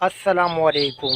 السلام علیکم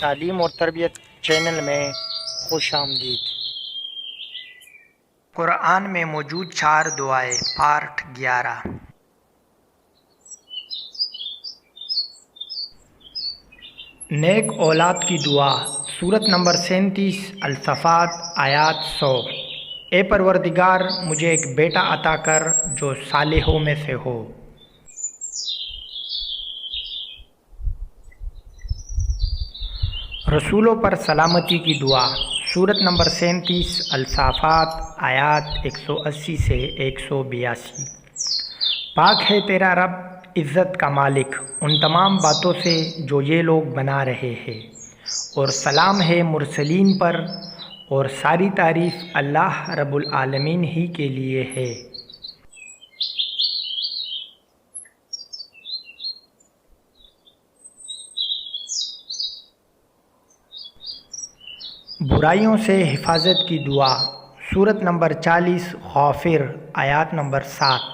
تعلیم اور تربیت چینل میں خوش آمدید۔ قرآن میں موجود 4 دعائیں، پارٹ 11۔ نیک اولاد کی دعا، سورت نمبر 37 الصفات آیات 100۔ اے پروردگار مجھے ایک بیٹا عطا کر جو صالحوں میں سے ہو۔ رسولوں پر سلامتی کی دعا، سورت نمبر 37 الصافات آیات 180 سے 182۔ پاک ہے تیرا رب عزت کا مالک ان تمام باتوں سے جو یہ لوگ بنا رہے ہیں، اور سلام ہے مرسلین پر، اور ساری تعریف اللہ رب العالمین ہی کے لیے ہے۔ برائیوں سے حفاظت کی دعا، سورت نمبر 40 غافر آیات نمبر 7۔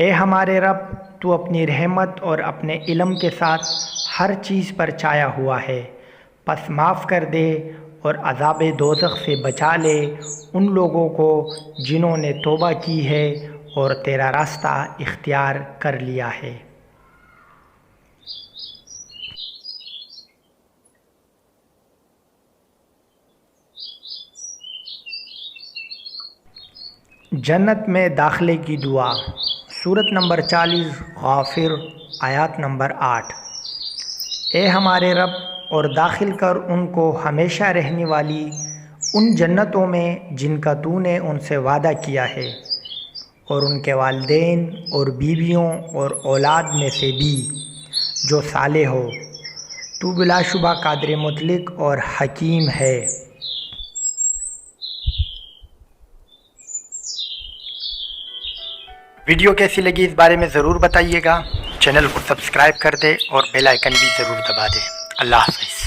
اے ہمارے رب، تو اپنی رحمت اور اپنے علم کے ساتھ ہر چیز پر چھایا ہوا ہے، پس معاف کر دے اور عذاب دوزخ سے بچا لے ان لوگوں کو جنہوں نے توبہ کی ہے اور تیرا راستہ اختیار کر لیا ہے۔ جنت میں داخلے کی دعا، سورت نمبر 40 غافر آیات نمبر 8۔ اے ہمارے رب، اور داخل کر ان کو ہمیشہ رہنے والی ان جنتوں میں جن کا تو نے ان سے وعدہ کیا ہے، اور ان کے والدین اور بیویوں اور اولاد میں سے بھی جو صالح ہو، تو بلا شبہ قادر مطلق اور حکیم ہے۔ ویڈیو کیسی لگی اس بارے میں ضرور بتائیے گا، چینل کو سبسکرائب کر دے اور بیل آئیکن بھی ضرور دبا دے۔ اللہ حافظ۔